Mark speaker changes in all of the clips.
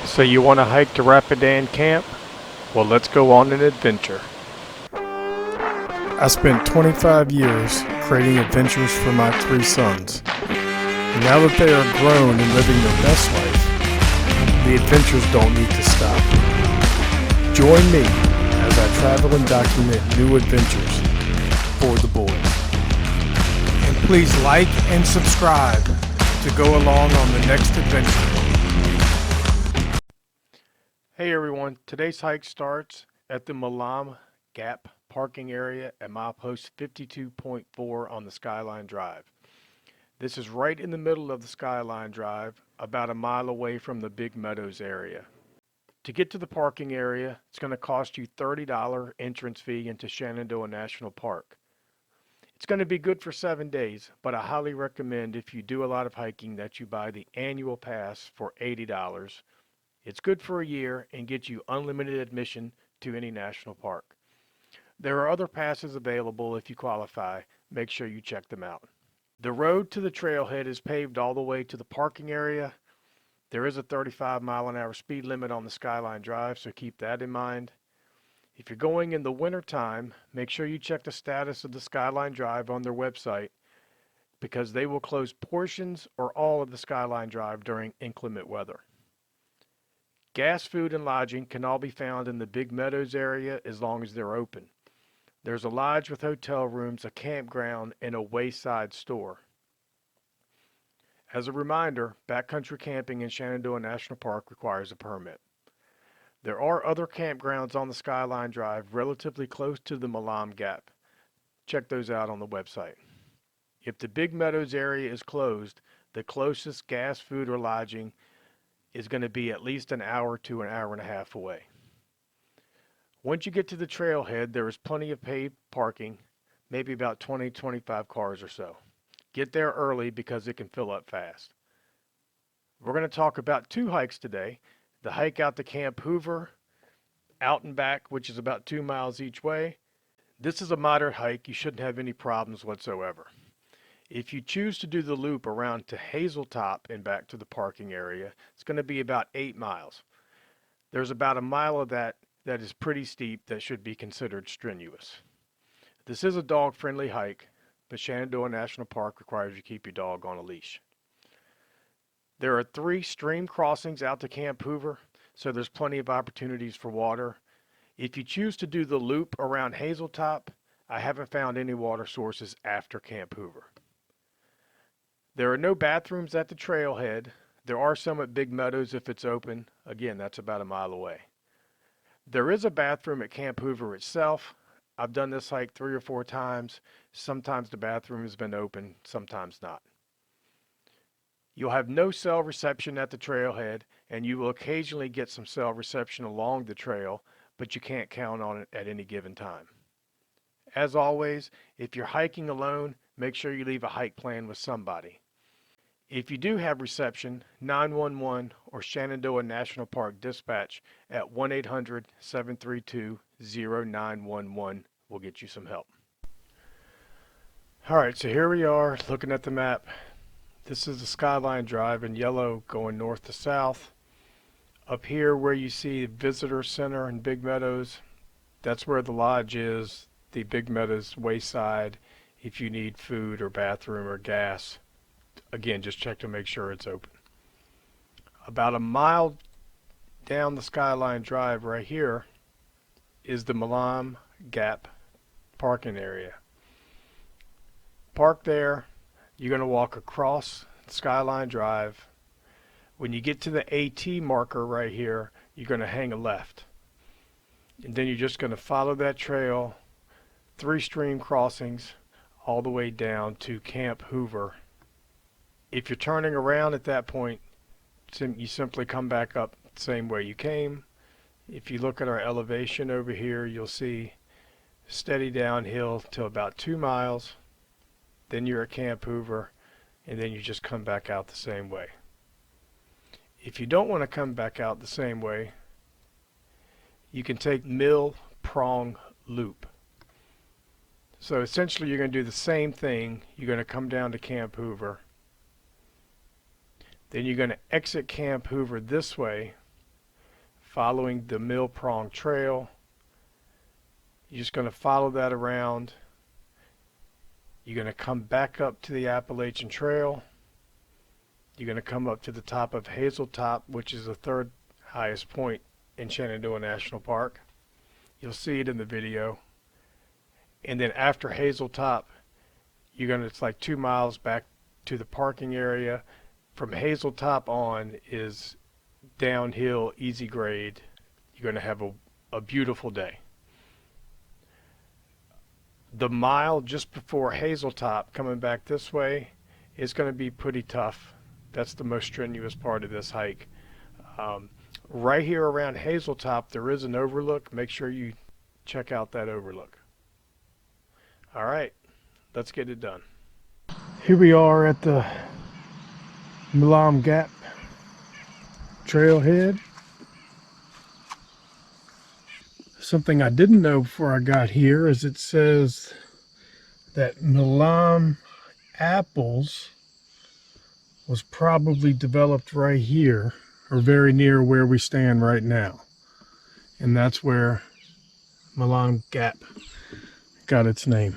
Speaker 1: So you want to hike to Rapidan Camp? Well, let's go on an adventure. I spent 25 years creating adventures for my 3 sons. Now that they are grown and living their best life, the adventures don't need to stop. Join me as I travel and document new adventures for the boys. And please like and subscribe to go along on the next adventure. Hey everyone, today's hike starts at the Milam Gap Parking area at milepost 52.4 on the Skyline Drive. This is right in the middle of the Skyline Drive, about a mile away from the Big Meadows area. To get to the parking area, it's going to cost you $30 entrance fee into Shenandoah National Park. It's going to be good for 7 days, but I highly recommend if you do a lot of hiking that you buy the annual pass for $80. It's good for a year and gets you unlimited admission to any national park. There are other passes available if you qualify. Make sure you check them out. The road to the trailhead is paved all the way to the parking area. There is a 35-mile-an-hour speed limit on the Skyline Drive, so keep that in mind. If you're going in the wintertime, make sure you check the status of the Skyline Drive on their website, because they will close portions or all of the Skyline Drive during inclement weather. Gas, food, and lodging can all be found in the Big Meadows area as long as they're open. There's a lodge with hotel rooms, a campground, and a wayside store. As a reminder, backcountry camping in Shenandoah National Park requires a permit. There are other campgrounds on the Skyline Drive relatively close to the Malam Gap. Check those out on the website. If the Big Meadows area is closed, the closest gas, food, or lodging is going to be at least an hour to an hour and a half away. Once you get to the trailhead, there is plenty of paid parking, maybe about 20-25 cars or so. Get there early because it can fill up fast. We're going to talk about 2 hikes today. The hike out to Camp Hoover, out and back, which is about 2 miles each way. This is a moderate hike. You shouldn't have any problems whatsoever. If you choose to do the loop around to Hazeltop and back to the parking area, it's going to be about 8 miles. There's about a mile of that is pretty steep that should be considered strenuous. This is a dog-friendly hike, but Shenandoah National Park requires you keep your dog on a leash. There are 3 stream crossings out to Camp Hoover, so there's plenty of opportunities for water. If you choose to do the loop around Hazeltop, I haven't found any water sources after Camp Hoover. There are no bathrooms at the trailhead. There are some at Big Meadows if it's open. Again, that's about a mile away. There is a bathroom at Camp Hoover itself. I've done this hike 3 or 4 times. Sometimes the bathroom has been open, sometimes not. You'll have no cell reception at the trailhead, and you will occasionally get some cell reception along the trail, but you can't count on it at any given time. As always, if you're hiking alone, make sure you leave a hike plan with somebody. If you do have reception, 911 or Shenandoah National Park Dispatch at 1-800-732-0911 will get you some help. Alright, so here we are looking at the map. This is the Skyline Drive in yellow going north to south. Up here where you see Visitor Center in Big Meadows, that's where the lodge is, the Big Meadows wayside. If you need food or bathroom or gas, again, just check to make sure it's open. About a mile down the Skyline Drive right here is the Milam Gap Parking area. Park there. You're going to walk across Skyline Drive. When you get to the AT marker right here, you're going to hang a left. And then you're just going to follow that trail, 3 stream crossings, all the way down to Camp Hoover. If you're turning around at that point, you simply come back up the same way you came. If you look at our elevation over here, you'll see steady downhill till about 2 miles. Then you're at Camp Hoover, and then you just come back out the same way. If you don't want to come back out the same way, you can take Prong loop. So essentially you're going to do the same thing. You're going to come down to Camp Hoover. Then you're going to exit Camp Hoover this way following the Mill Prong Trail. You're just going to follow that around. You're going to come back up to the Appalachian Trail. You're going to come up to the top of Hazeltop, which is the third highest point in Shenandoah National Park. You'll see it in the video. And then after Hazeltop, it's like 2 miles back to the parking area. From Hazeltop on is downhill, easy grade. You're going to have a beautiful day. The mile just before Hazeltop coming back this way is going to be pretty tough. That's the most strenuous part of this hike. Right here around Hazeltop, there is an overlook. Make sure you check out that overlook. All right, let's get it done. Here we are at the Milam Gap Trailhead. Something I didn't know before I got here is it says that Milam apples was probably developed right here, or very near where we stand right now. And that's where Malam Gap got its name.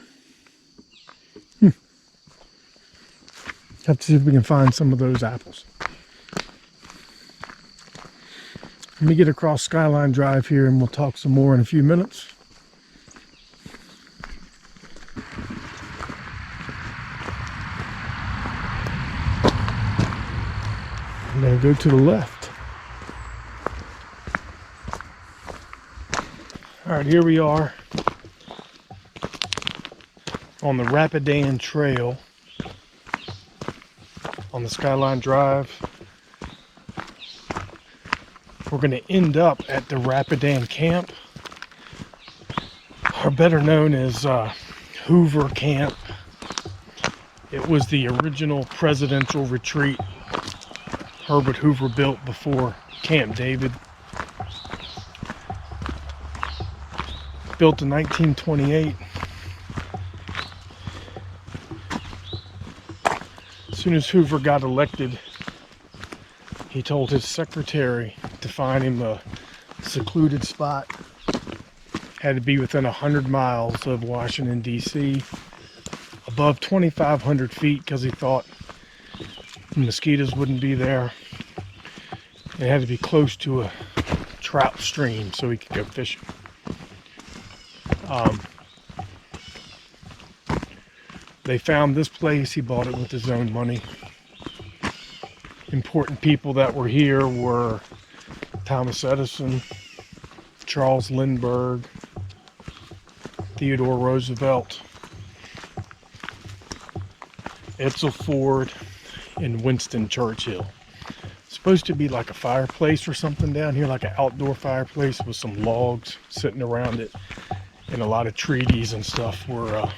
Speaker 1: Have to see if we can find some of those apples. Let me get across Skyline Drive here and we'll talk some more in a few minutes. I'm going to go to the left. All right, here we are on the Rapidan Trail on the Skyline Drive. We're going to end up at the Rapidan Camp, or better known as Hoover Camp. It was the original presidential retreat Herbert Hoover built before Camp David. Built in 1928. As soon as Hoover got elected, he told his secretary to find him a secluded spot. Had to be within 100 miles of Washington, D.C. Above 2,500 feet because he thought mosquitoes wouldn't be there. It had to be close to a trout stream so he could go fishing. They found this place. He bought it with his own money. Important people that were here were Thomas Edison, Charles Lindbergh, Theodore Roosevelt, Edsel Ford, and Winston Churchill. It's supposed to be like a fireplace or something down here, like an outdoor fireplace with some logs sitting around it, and a lot of treaties and stuff were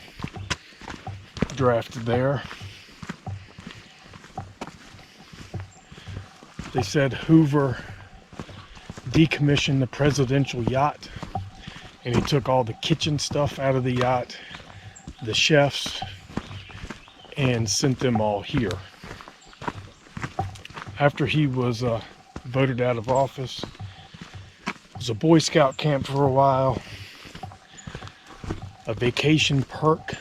Speaker 1: drafted there. They said Hoover decommissioned the presidential yacht, and he took all the kitchen stuff out of the yacht, the chefs, and sent them all here. After he was voted out of office, it was a Boy Scout camp for a while, a vacation perk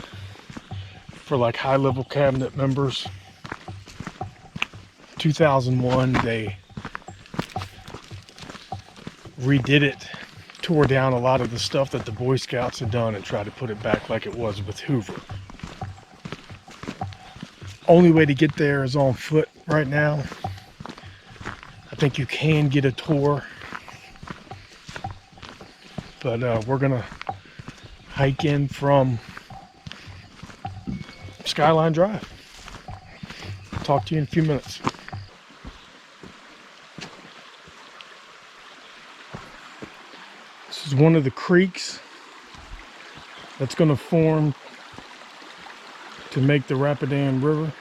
Speaker 1: for like high-level cabinet members. 2001, they redid it, tore down a lot of the stuff that the Boy Scouts had done and tried to put it back like it was with Hoover. Only way to get there is on foot right now. I think you can get a tour, but we're gonna hike in from Skyline Drive. Talk to you in a few minutes. This is one of the creeks that's going to form to make the Rapidan River.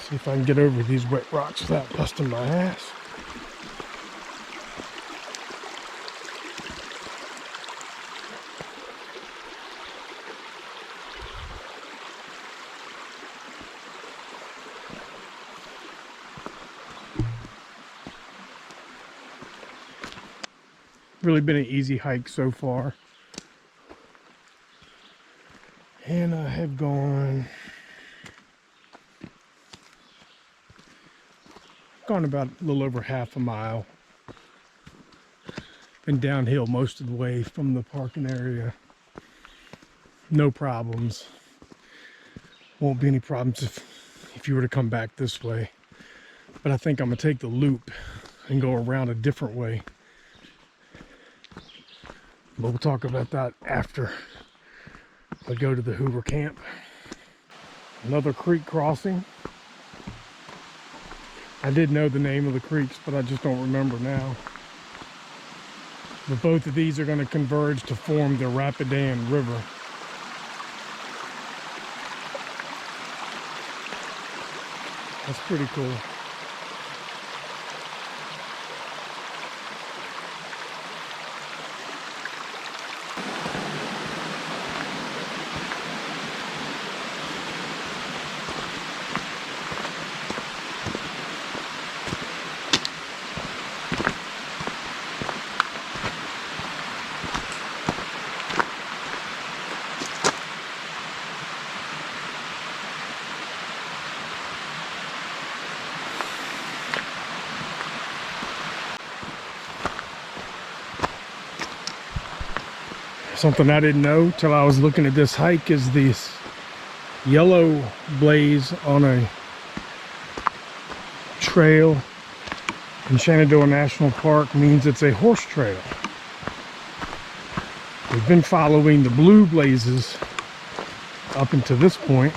Speaker 1: See if I can get over these wet rocks without busting my ass.
Speaker 2: Really been an easy hike so far. And I have gone about a little over half a mile. Been downhill most of the way from the parking area. No problems. Won't be any problems if you were to come back this way. But I think I'm gonna take the loop and go around a different way. But we'll talk about that after I go to the Hoover camp. Another creek crossing. I did know the name of the creeks, but I just don't remember now. But both of these are going to converge to form the Rapidan River. That's pretty cool. Something I didn't know till I was looking at this hike is this yellow blaze on a trail in Shenandoah National Park means it's a horse trail. We've been following the blue blazes up until this point.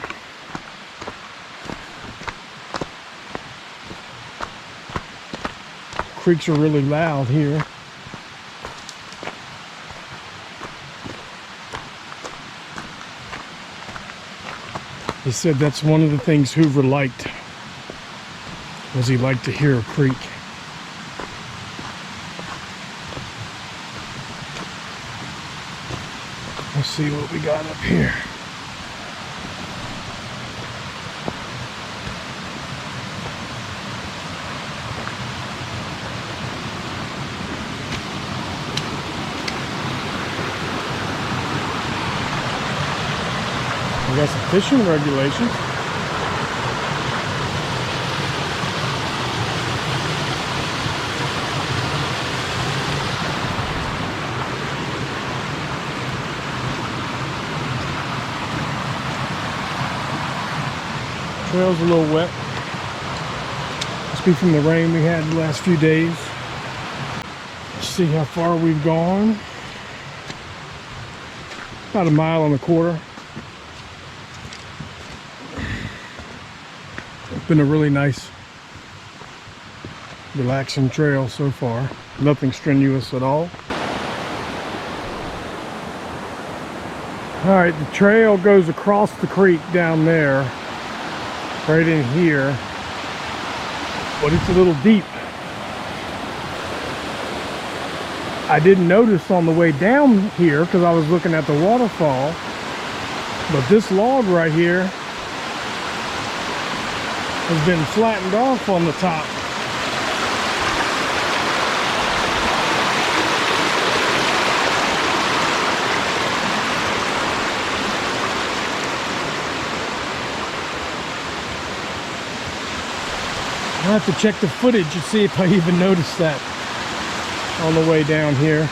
Speaker 2: Creeks are really loud here. He said that's one of the things Hoover liked, was he liked to hear a creek. Let's see what we got up here. We got some fishing regulations. Trail's a little wet. Must be from the rain we had the last few days. Let's see how far we've gone. About 1.25 miles. Been a really nice, relaxing trail so far. Nothing strenuous at all. All right, the trail goes across the creek down there, right in here, but it's a little deep. I didn't notice on the way down here because I was looking at the waterfall, but this log right here has been flattened off on the top. I'll have to check the footage and see if I even noticed that on the way down here.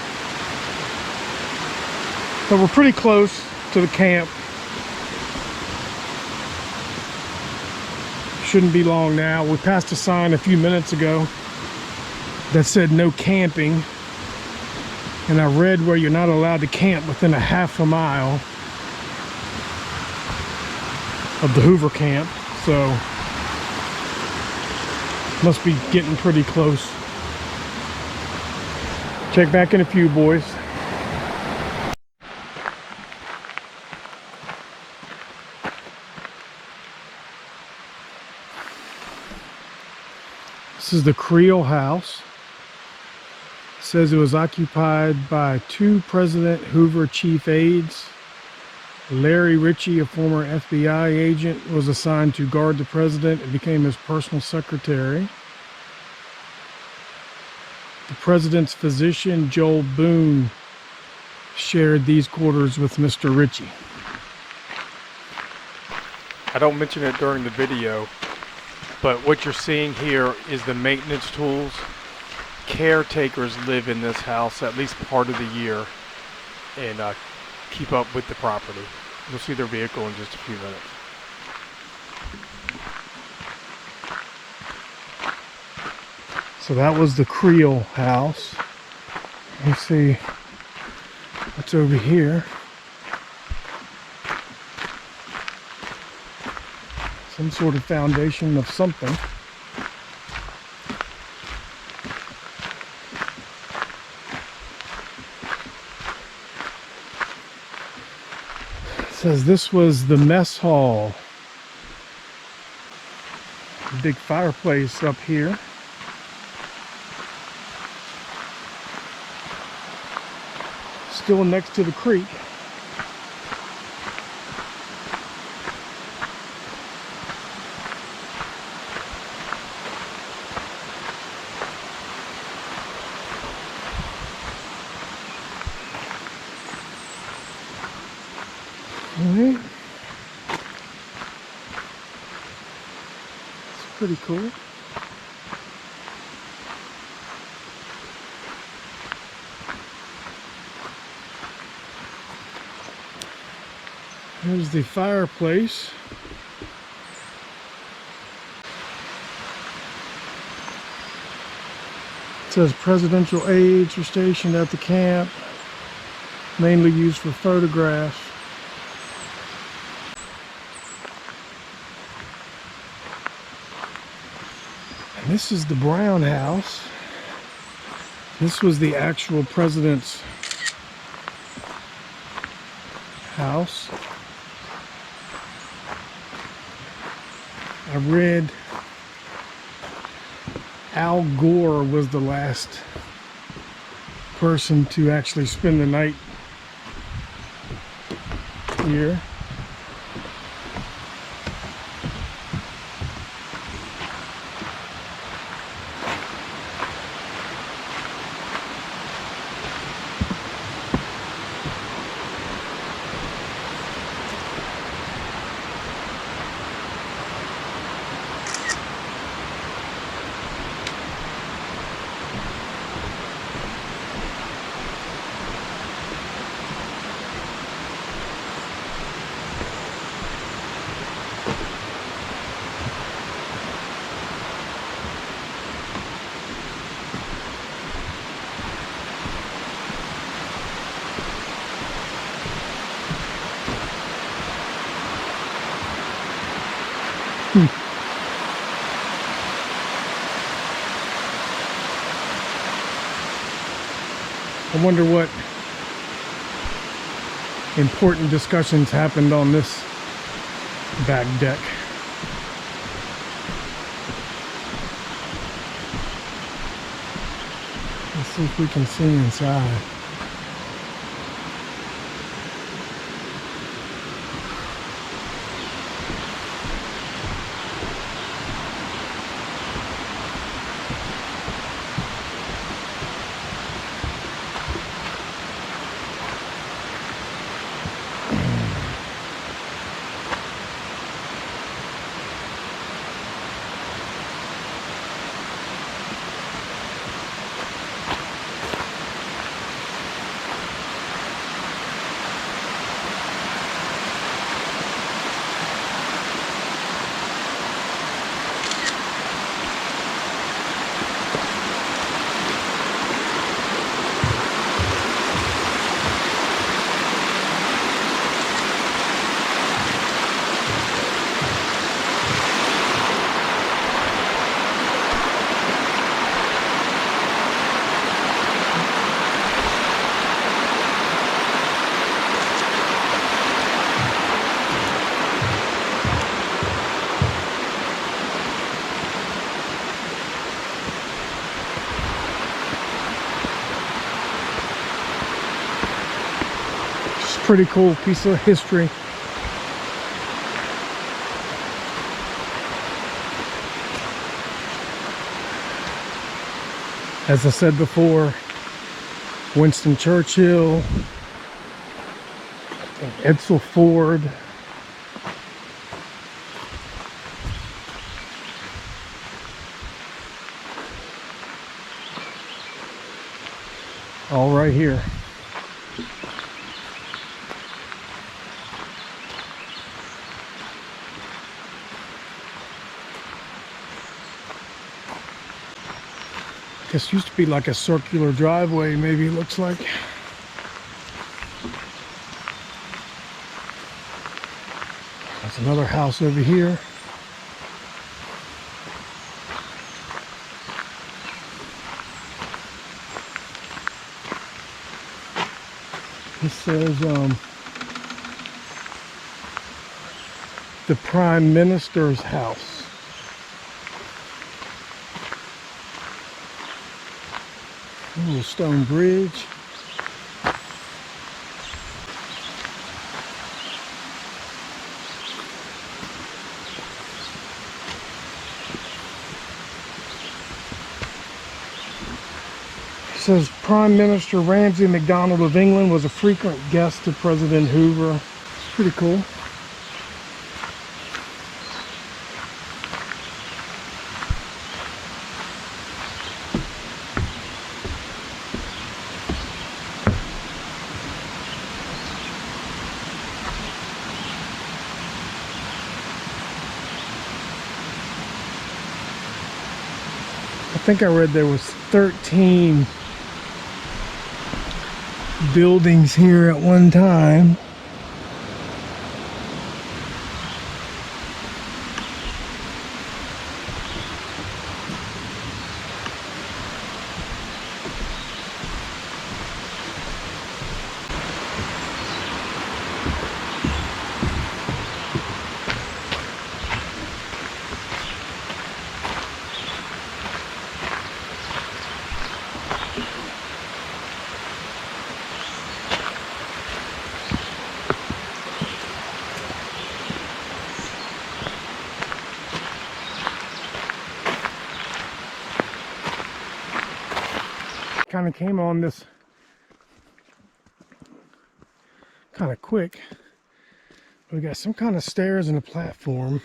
Speaker 2: So we're pretty close to the camp. Shouldn't be long now. We passed a sign a few minutes ago that said no camping, and I read where you're not allowed to camp within 1/2 mile of the Hoover camp, so must be getting pretty close. Check back in a few, boys. This is the Creole House. It says it was occupied by 2 President Hoover chief aides. Larry Ritchie, a former FBI agent, was assigned to guard the president and became his personal secretary. The president's physician, Joel Boone, shared these quarters with Mr. Ritchie.
Speaker 1: I don't mention it during the video, but what you're seeing here is the maintenance tools. Caretakers live in this house at least part of the year and keep up with the property. You'll see their vehicle in just a few minutes.
Speaker 2: So that was the Creole House. Let me see what's over here. Some sort of foundation of something. It says this was the mess hall. Big fireplace up here. Still next to the creek. Alright. It's pretty cool. Here's the fireplace. It says presidential aides are stationed at the camp, mainly used for photographs. And this is the Brown house. This was the actual president's house. I read Al Gore was the last person to actually spend the night here. I wonder what important discussions happened on this back deck. Let's see if we can see inside. Pretty cool piece of history. As I said before, Winston Churchill, Edsel Ford, all right here. This used to be like a circular driveway, maybe it looks like. There's another house over here. It says the Prime Minister's house. A little stone bridge. It says Prime Minister Ramsay MacDonald of England was a frequent guest to President Hoover. It's pretty cool. I think I read there was 13 buildings here at one time. Kind of came on this kind of quick. We got some kind of stairs and a platform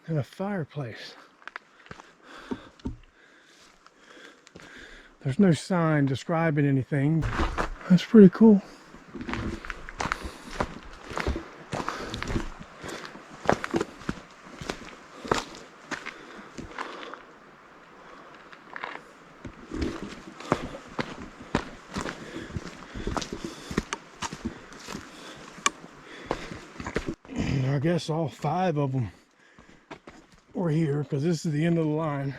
Speaker 2: and a fireplace. There's no sign describing anything. That's pretty cool. I guess all 5 of them were here because this is the end of the line.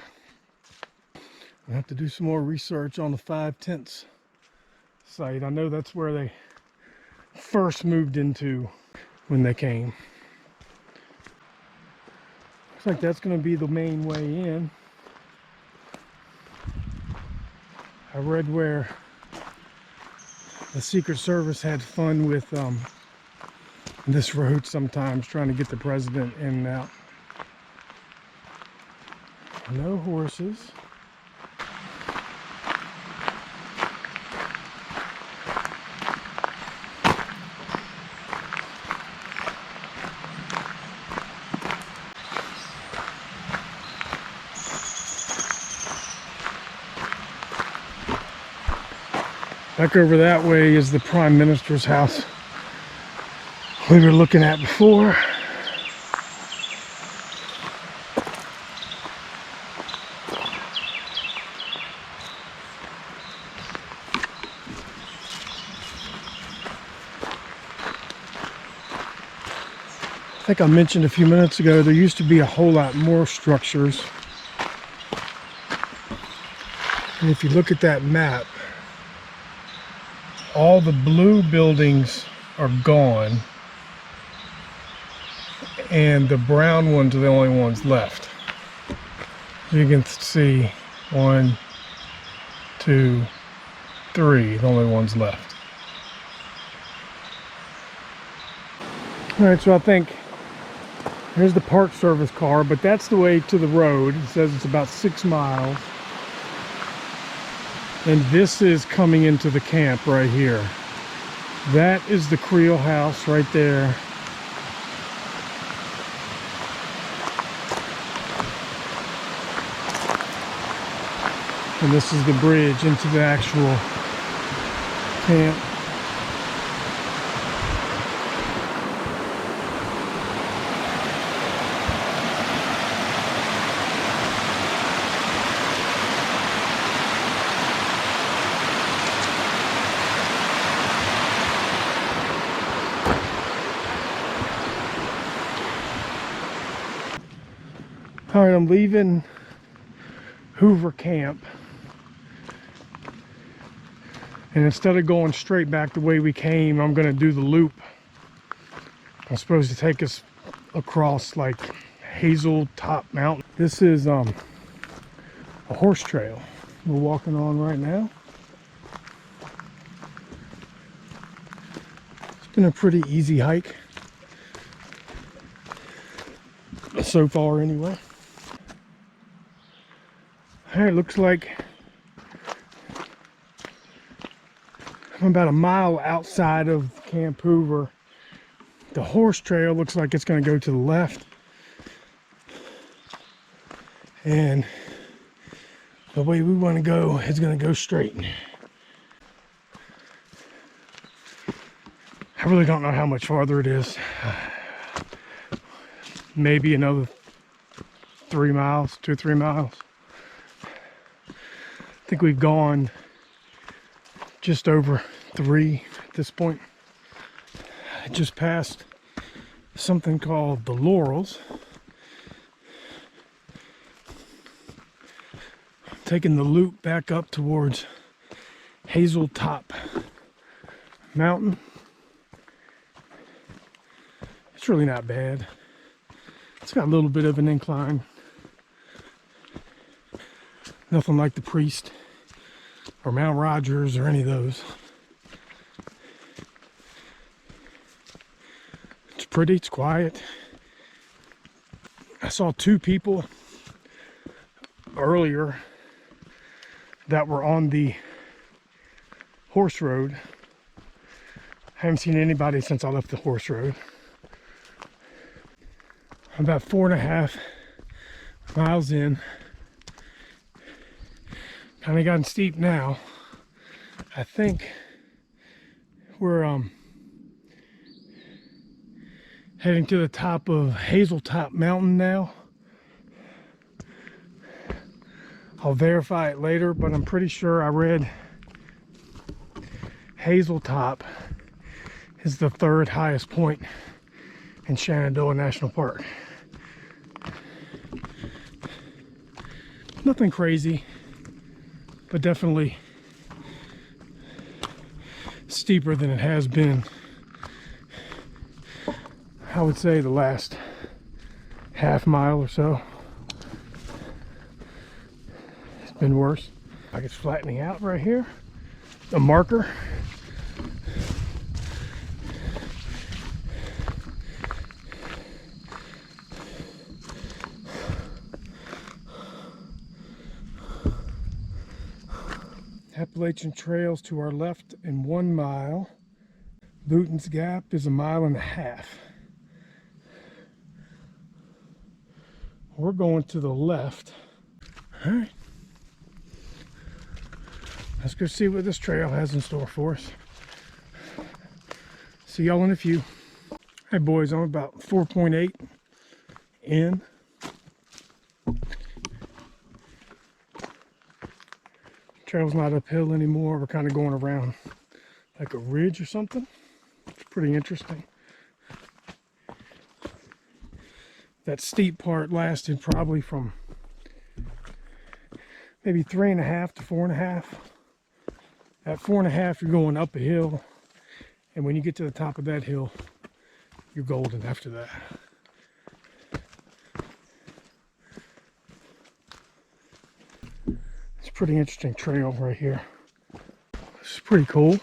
Speaker 2: I have to do some more research on the 5 tents site. I know that's where they first moved into when they came. Looks like that's going to be the main way in. I read where the Secret Service had fun with this road sometimes, trying to get the president in and out. No horses. Back over that way is the Prime Minister's house we were looking at before. I think I mentioned a few minutes ago there used to be a whole lot more structures. And if you look at that map, all the blue buildings are gone and the brown ones are the only ones left. You can see 1, 2, 3, the only ones left. All right, so I think Here's the Park Service car, but that's the way to the road. It says it's about 6 miles. And this is coming into the camp right here. That is the Creole House right there. And this is the bridge into the actual camp. All right, I'm leaving Hoover Camp. And instead of going straight back the way we came, I'm gonna do the loop. I'm supposed to take us across like Hazel Top Mountain. This is a horse trail we're walking on right now. It's been a pretty easy hike so far anyway. All right, looks like I'm about a mile outside of Camp Hoover. The horse trail looks like it's going to go to the left. And the way we want to go is going to go straight. I really don't know how much farther it is. Maybe another 3 miles, 2 or 3 miles. I think we've gone just over 3 at this point. I just passed something called the Laurels. Taking the loop back up towards Hazel Top Mountain. It's really not bad. It's got a little bit of an incline. Nothing like the Priest or Mount Rogers or any of those. It's pretty, it's quiet. I saw 2 people earlier that were on the horse road. I haven't seen anybody since I left the horse road. I'm about 4.5 miles in. Kind of gotten steep now. I think we're heading to the top of Hazel Top Mountain now. I'll verify it later, but I'm pretty sure I read Hazel Top is the 3rd highest point in Shenandoah National Park. Nothing crazy, but definitely steeper than it has been, I would say, the last half mile or so. It's been worse. Like it's flattening out right here. The marker. Appalachian Trails to our left in 1 mile. Luton's Gap is 1.5 miles. We're going to the left. All right. Let's go see what this trail has in store for us. See y'all in a few. Hey boys, I'm about 4.8 in. Trail's not uphill anymore. We're kind of going around like a ridge or something. It's pretty interesting. That steep part lasted probably from maybe 3.5 to 4.5. At 4.5, you're going up a hill, and when you get to the top of that hill, you're golden after that. It's a pretty interesting trail right here. It's pretty cool.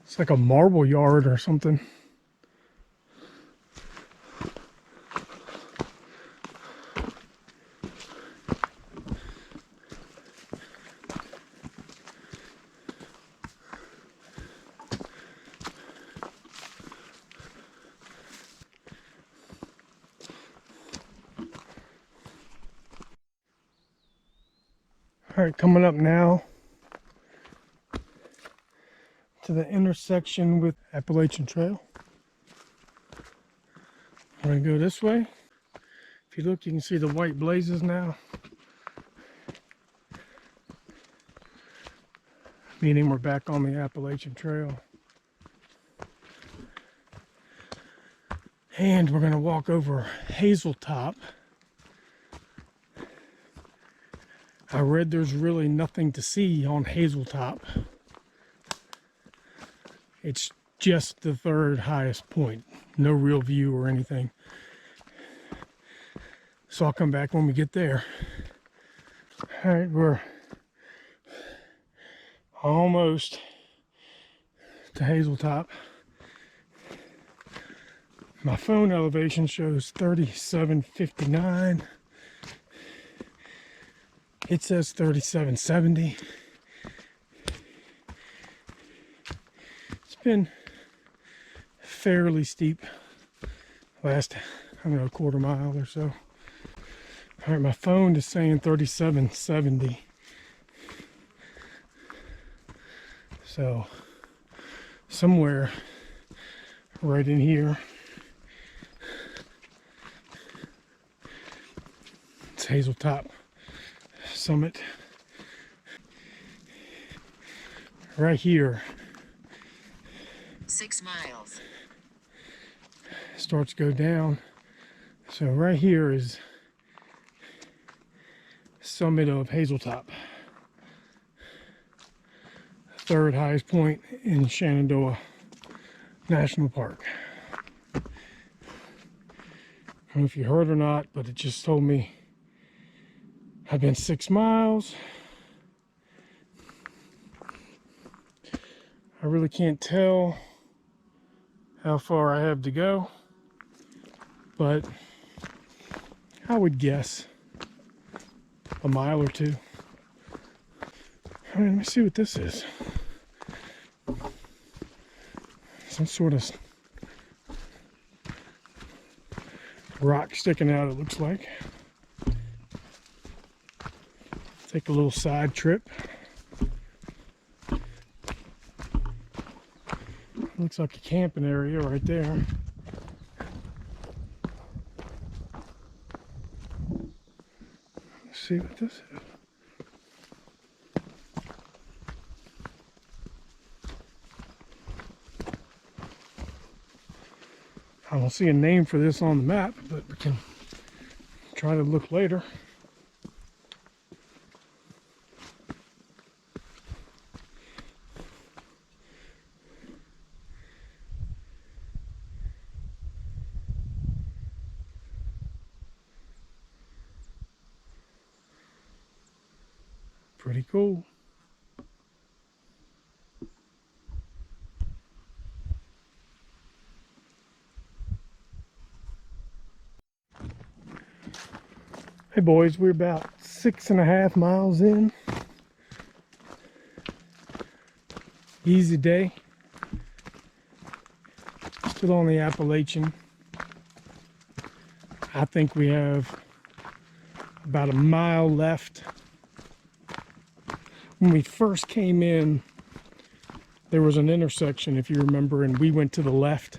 Speaker 2: It's like a marble yard or something. All right, coming up now to the intersection with Appalachian Trail. We're gonna go this way. If you look, you can see the white blazes now, meaning we're back on the Appalachian Trail. And we're gonna walk over Hazeltop. I read there's really nothing to see on Hazeltop. It's just the third highest point. No real view or anything. So I'll come back when we get there. All right, we're almost to Hazeltop. My phone elevation shows 3759. It says 3770. It's been fairly steep last, I don't know, quarter mile or so. All right, my phone is saying 3770. So somewhere right in here, it's Hazeltop Summit. Right here,
Speaker 3: 6 miles.
Speaker 2: Starts to go down. So right here is summit of Hazeltop, third highest point in Shenandoah National Park. I don't know if you heard or not, but it just told me I've been 6 miles. I really can't tell how far I have to go, but I would guess a mile or two. All right, let me see what this is. Some sort of rock sticking out, it looks like. Take a little side trip. Looks like a camping area right there. Let's see what this is. I don't see a name for this on the map, but we can try to look later. Pretty cool. Hey boys, we're about 6.5 miles in. Easy day. Still on the Appalachian. I think we have about a mile left. When we first came in, there was an intersection, if you remember, and we went to the left.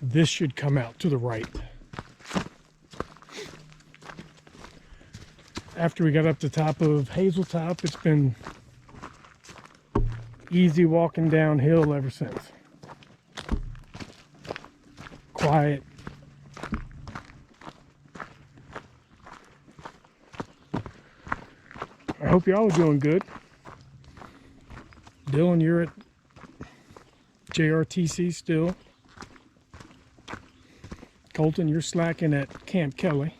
Speaker 2: This should come out to the right. After we got up to top of Hazeltop, it's been easy walking downhill ever since. Quiet. I hope y'all are doing good. Dylan, you're at JRTC still. Colton, you're slacking at Camp Kelly.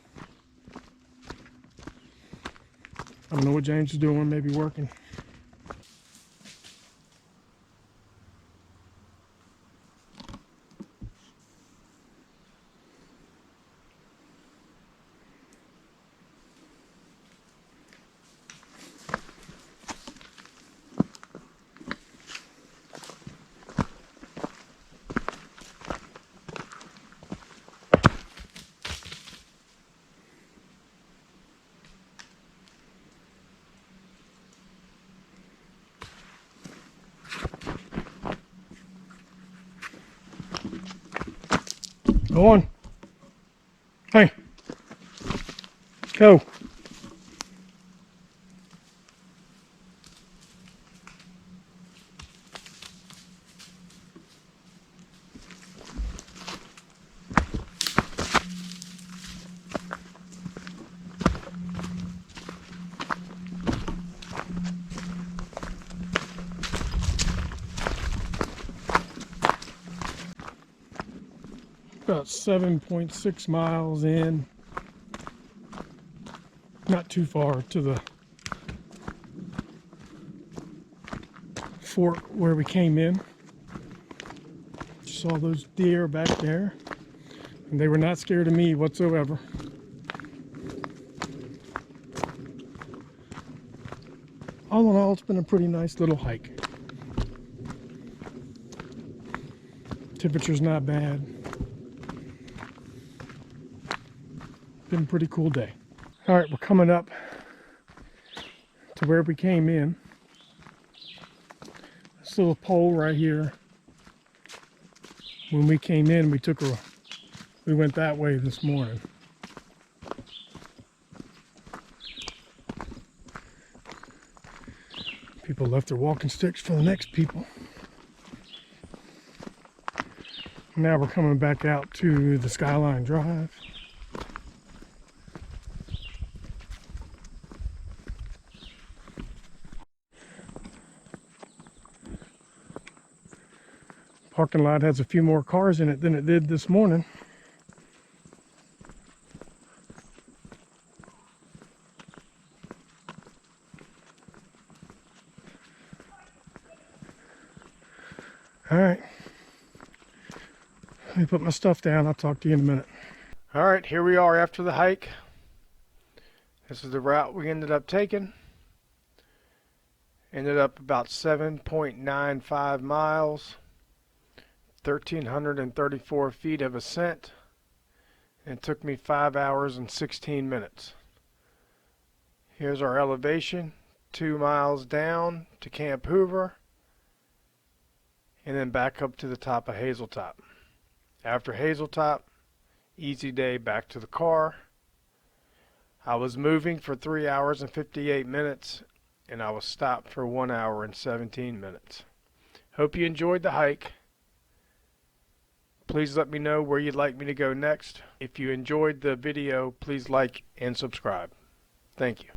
Speaker 2: I don't know what James is doing, maybe working. Go on. Hey. Go. About 7.6 miles in. Not too far to the fort where we came in. Saw those deer back there, and they were not scared of me whatsoever. All in all, it's been a pretty nice little hike. Temperature's not bad. Been a pretty cool day. All right, we're coming up to where we came in. This little pole right here. When we came in, we went that way this morning. People left their walking sticks for the next people. Now we're coming back out to the Skyline Drive. Parking lot has a few more cars in it than it did this morning. All right. Let me put my stuff down. I'll talk to you in a minute.
Speaker 1: All right, here we are after the hike. This is the route we ended up taking. Ended up about 7.95 miles, 1,334 feet of ascent, and it took me 5 hours and 16 minutes. Here's our elevation, 2 miles down to Camp Hoover, and then back up to the top of Hazeltop. After Hazeltop, easy day back to the car. I was moving for 3 hours and 58 minutes, and I was stopped for 1 hour and 17 minutes. Hope you enjoyed the hike. Please let me know where you'd like me to go next. If you enjoyed the video, please like and subscribe. Thank you.